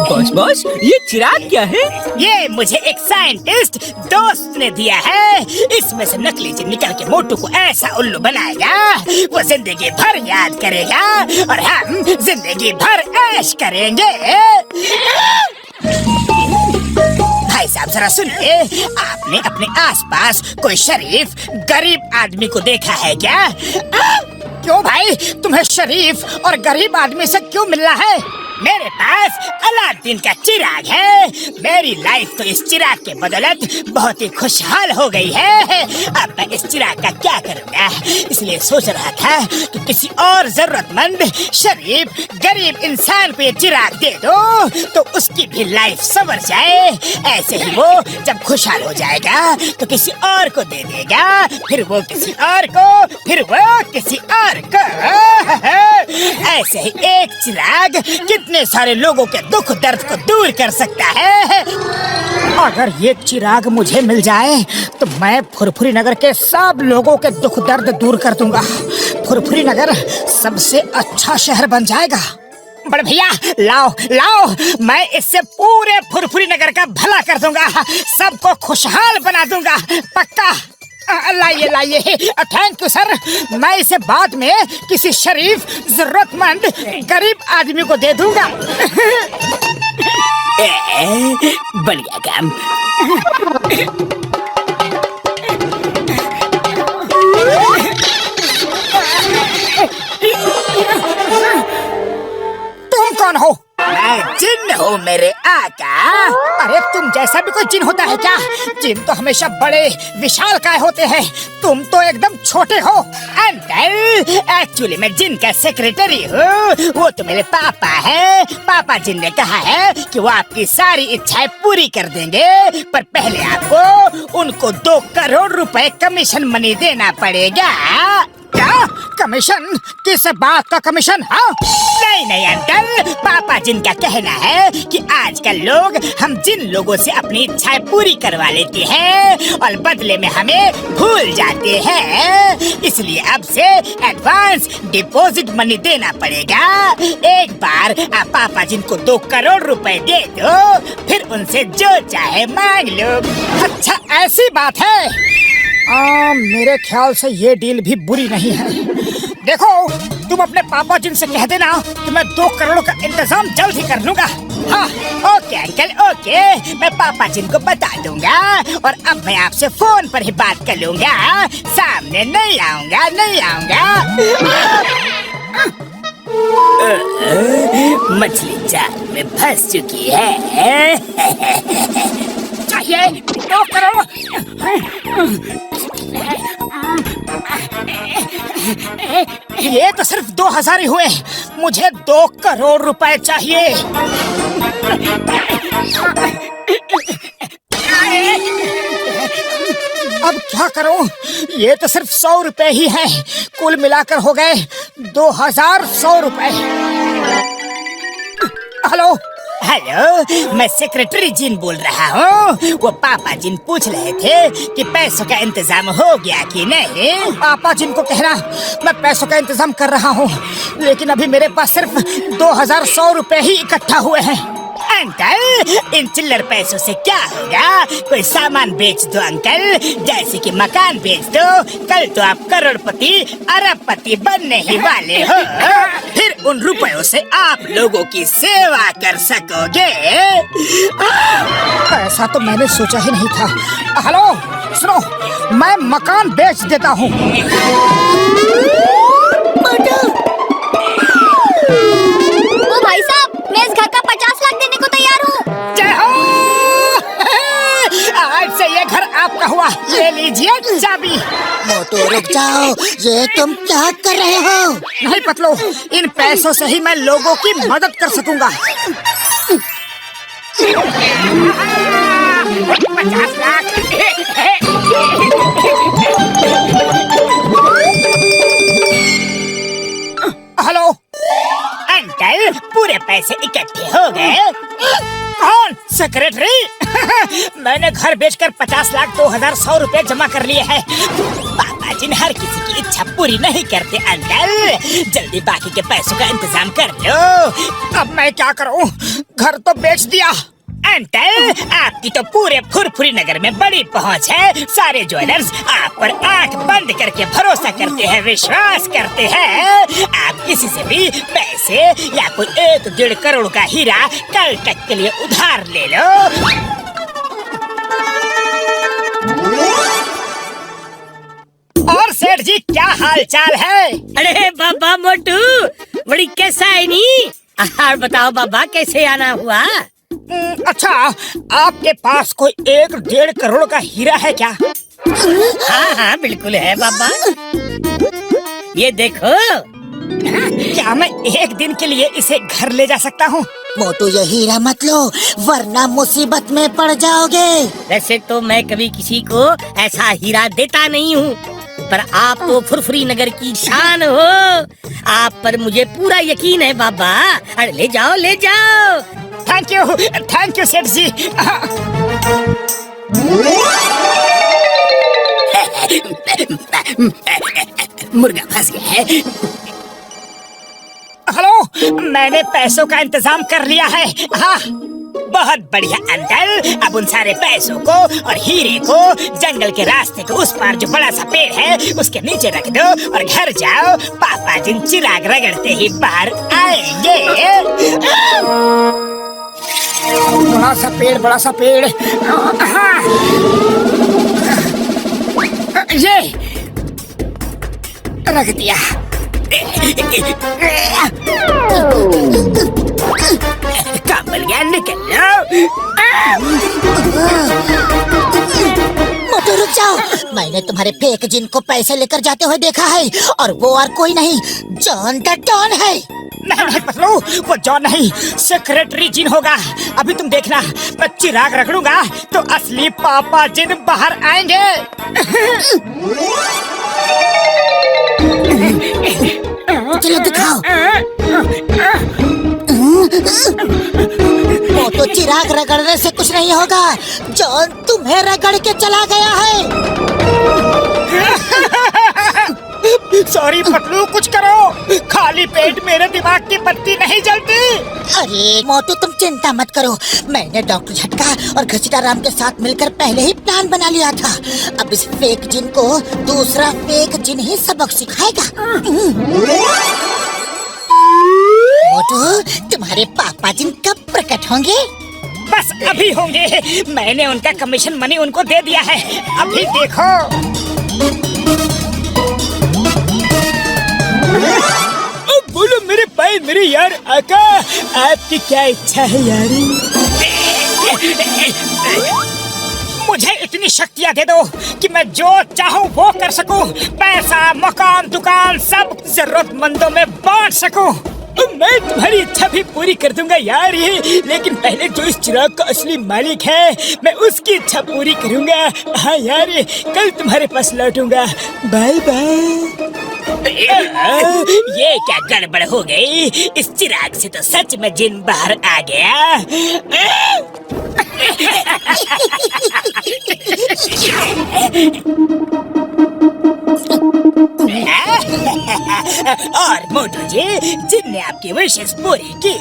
Boss boss, ये चिराग क्या है? ये मुझे एक साइंटिस्ट दोस्त ने दिया है। इसमें से नकली जिन निकल के मोटू को ऐसा उल्लू बनाएगा, वो जिंदगी भर याद करेगा और हम जिंदगी भर ऐश करेंगे। भाई साहब जरा सुनिए, आपने अपने आसपास कोई शरीफ गरीब आदमी को देखा है क्या? क्यों भाई, तुम्हें शरीफ और गरीब आदमी से क्यों मिलना है? मेरे पास अलादीन का चिराग है। मेरी लाइफ तो इस चिराग के बदौलत बहुत ही खुशहाल हो गई है। अब मैं इस चिराग का क्या करूँगा, इसलिए सोच रहा था कि किसी और जरूरतमंद शरीफ गरीब इंसान को ये चिराग दे दो तो उसकी भी लाइफ संवर जाए। ऐसे ही वो जब खुशहाल हो जाएगा तो किसी और को दे देगा, फिर वो किसी और को, फिर वो किसी और को। ऐसे ही एक चिराग कितने सारे लोगों के दुख दर्द को दूर कर सकता है। अगर ये चिराग मुझे मिल जाए तो मैं फुरफुरी नगर के सब लोगों के दुख दर्द दूर कर दूंगा। फुरफुरी नगर सबसे अच्छा शहर बन जाएगा। बड़े भैया लाओ लाओ, मैं इससे पूरे फुरफुरी नगर का भला कर दूंगा, सबको खुशहाल बना दूंगा, पक्का। लाइए लाइए, थैंक यू सर। मैं इसे बाद में किसी शरीफ जरूरतमंद गरीब आदमी को दे दूंगा। बढ़िया काम। तुम कौन हो? मैं जिन हूँ मेरे आका। अरे तुम जैसा भी कोई जिन होता है क्या? जिन तो हमेशा बड़े विशालकाय होते हैं, तुम तो एकदम छोटे हो। अंकल, एक्चुअली मैं जिन का सेक्रेटरी हूँ। वो तो मेरे पापा है। पापा जिन ने कहा है कि वो आपकी सारी इच्छाएं पूरी कर देंगे, पर पहले आपको उनको 2 करोड़ रुपए कमीशन मनी देना पड़ेगा। क्या कमीशन? किस बात का कमीशन? हाँ नहीं नहीं अंकल, पापा जिन का कहना है कि आजकल लोग हम जिन लोगों से अपनी इच्छाएं पूरी करवा लेते हैं और बदले में हमें भूल जाते हैं, इसलिए अब से एडवांस डिपॉजिट मनी देना पड़ेगा। एक बार आप पापा जिन को 2 करोड़ रुपए दे दो, फिर उनसे जो चाहे मांग लो। अच्छा ऐसी बात है? मेरे ख्याल से ये डील भी बुरी नहीं है। देखो, तुम अपने पापा जिन से कह देना कि मैं 2 करोड़ का इंतजाम जल्द ही कर लूंगा। हाँ ओके अंकल ओके, मैं पापा जिन को बता दूंगा और अब मैं आपसे फोन पर ही बात कर लूंगा, सामने नहीं आऊंगा नहीं आऊंगा। मछली जाल में फंस चुकी है। चाहिए 2 करोड़। ये तो सिर्फ 2000 ही हुए, मुझे 2 करोड़ रुपए चाहिए। अब क्या करूं? ये तो सिर्फ 100 रुपए ही हैं, कुल मिलाकर हो गए 2100 रुपए। हेलो हेलो, मैं सेक्रेटरी जिन बोल रहा हूँ। वो पापा जिन पूछ रहे थे कि पैसों का इंतजाम हो गया कि नहीं। पापा जिन को कहना मैं पैसों का इंतजाम कर रहा हूँ, लेकिन अभी मेरे पास सिर्फ 2100 रुपए ही इकट्ठा हुए हैं। अंकल, इन चिल्लर पैसों से क्या होगा? कोई सामान बेच दो अंकल, जैसे कि मकान बेच दो। कल तो आप करोड़पति अरबपति बनने ही वाले हो, फिर उन रुपयों से आप लोगों की सेवा कर सकोगे। ऐसा तो मैंने सोचा ही नहीं था। हेलो सुनो, मैं मकान बेच देता हूँ। ओ भाई साहब, मैं इस घर का 50 लाख देने को तैयार हूँ। जय हो। आज से ये घर आपका हुआ, ले लीजिए चाबी। मोटू रुक जाओ, ये तुम क्या कर रहे हो? नहीं पतलो, इन पैसों से ही मैं लोगों की मदद कर सकूंगा। 50 लाख। हेलो अंकल, पूरे पैसे पैसे इकट्ठे हो गए। कौन? सेक्रेटरी? मैंने घर बेचकर 50 लाख 2,100 रुपए जमा कर लिए हैं। पापा जी हर किसी की इच्छा पूरी नहीं करते अंकल। जल्दी बाकी के पैसों का इंतजाम कर लो। अब मैं क्या करूं? घर तो बेच दिया। अंकल, आपकी तो पूरे फुरफुरी नगर में बड़ी पहुंच है। सारे ज्वेलर्स आप पर आंख बंद करके भरोसा करते हैं, विश्वास करते हैं। आप किसी से भी पैसे या कोई 1-1.5 करोड़ का हीरा कल तक के लिए उधार ले लो। और सेठ जी क्या हाल चाल है? अरे बाबा मोटू, बड़ी कैसा है नी? और बताओ बाबा, कैसे आना हुआ? अच्छा, आपके पास कोई 1-1.5 करोड़ का हीरा है क्या? हाँ हाँ बिल्कुल है बाबा, ये देखो। क्या मैं एक दिन के लिए इसे घर ले जा सकता हूँ? मोटू ये हीरा मत लो, वरना मुसीबत में पड़ जाओगे। वैसे तो मैं कभी किसी को ऐसा हीरा देता नहीं हूँ, पर आप तो फुरफुरी नगर की शान हो। आप पर मुझे पूरा यकीन है बाबा। अरे ले जाओ ले जाओ। थैंक यू सेठ जी। मुर्गा फंस गया है। हेलो, मैंने पैसों का इंतजाम कर लिया है। हाँ, बहुत बढ़िया अंकल। अब उन सारे पैसों को और हीरे को जंगल के रास्ते के उस पार जो बड़ा सा पेड़ है उसके नीचे रख दो और घर जाओ। पापा जिन चिराग रगड़ते ही बाहर आएंगे। बड़ा सा पेड़। हाँ। ये रख दिया। काम मिल गया, निकल लो। मोटू रुक जाओ, मैंने तुम्हारे फेक जिन को पैसे लेकर जाते हुए देखा है, और वो और कोई नहीं, जॉन द डॉन है। नहीं पतलू, वो जॉन नहीं, सेक्रेटरी जिन होगा। अभी तुम देखना, मैं चिराग रगड़ूंगा तो असली पापा जिन बाहर आएंगे। चलो दिखाओ। मोटू चिराग रगड़ने से कुछ नहीं होगा, जॉन तुम्हें रगड़ के चला गया है। सॉरी पतलू, कुछ करो। खाली पेट मेरे दिमाग की बत्ती नहीं जलती। अरे मोटू तुम चिंता मत करो, मैंने डॉक्टर झटका और घसीटा राम के साथ मिलकर पहले ही प्लान बना लिया था। अब इस फेक जिन को दूसरा फेक जिन ही सबक सिखाएगा। मोटू, तुम्हारे पापा जिन कब प्रकट होंगे? बस अभी होंगे। मैंने उनका कमीशन मनी उनको दे दिया है, अभी देखो। बोलो मेरे भाई, मेरे यार आका, आपकी क्या इच्छा है यारी? मुझे इतनी शक्तियाँ दे दो कि मैं जो चाहूँ वो कर सकूँ। पैसा, मकान, दुकान सब जरूरतमंदों में बांट सकूँ। मैं तुम्हारी इच्छा भी पूरी कर दूंगा यार ये, लेकिन पहले जो इस चिराग का असली मालिक है मैं उसकी इच्छा पूरी करूंगा। हाँ यार, कल तुम्हारे पास लौटूंगा। Bye bye. ये क्या गड़बड़ हो गई? इस चिराग से तो सच में जिन बाहर आ गया। और मोटू जी, जिनने आपकी विशेष पूरी की?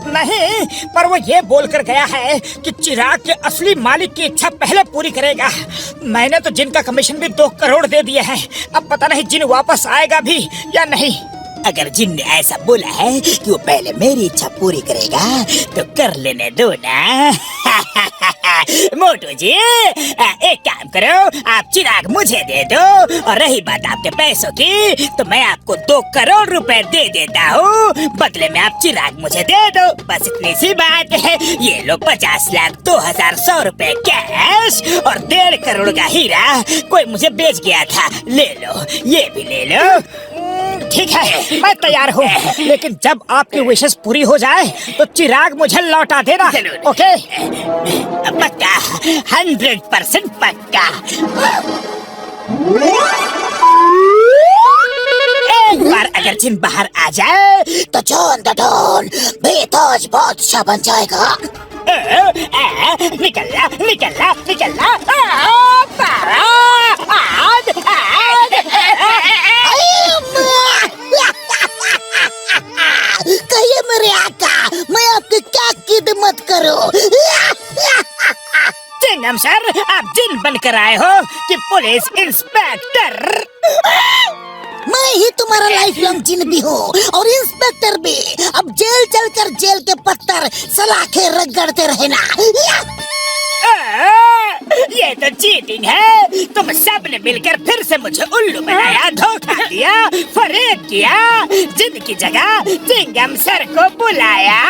नहीं, पर वो ये बोलकर गया है कि चिराग के असली मालिक की इच्छा पहले पूरी करेगा। मैंने तो जिन का कमीशन भी 2 करोड़ दे दिए हैं। अब पता नहीं जिन वापस आएगा भी या नहीं। अगर जिन ने ऐसा बोला है कि वो पहले मेरी इच्छा पूरी करेगा तो कर लेने दो ना। मोटू जी, एक काम करो, आप चिराग मुझे दे दो, और रही बात आपके पैसों की, तो मैं आपको 2 करोड़ रुपए दे देता हूँ। बदले में आप चिराग मुझे दे दो, बस इतनी सी बात है। ये लो 50 लाख 2,100 रुपए कैश और 1.5 करोड़ का हीरा कोई मुझे बेच गया था। ले लो, ये भी ले लो। ठीक है, मैं तैयार हूँ, लेकिन जब आपकी विशेष पूरी हो जाए तो चिराग मुझे लौटा देना। ओके? पक्का, 100% पक्का। एक बार अगर जिन बाहर आ जाए तो जॉन द डॉन बेताज बादशाह बन जाएगा। निकलना निकलना निकलना पारा आग आग। कहिए मेरे आका, मैं आपकी क्या खिदमत करूं? चिंगम सर, आप जिन बनकर आए हो कि पुलिस इंस्पेक्टर? मैं ही तुम्हारा लाइफ लॉन्ग जिन भी हूँ और इंस्पेक्टर भी। अब जेल चलकर जेल के पत्थर सलाखें रगड़ते रहना। ये तो चीटिंग है। तुम सब ने मिलकर फिर से मुझे उल्लू बनाया, धोखा दिया, फरेब किया, जिन की जगह चिंगम सर को बुलाया।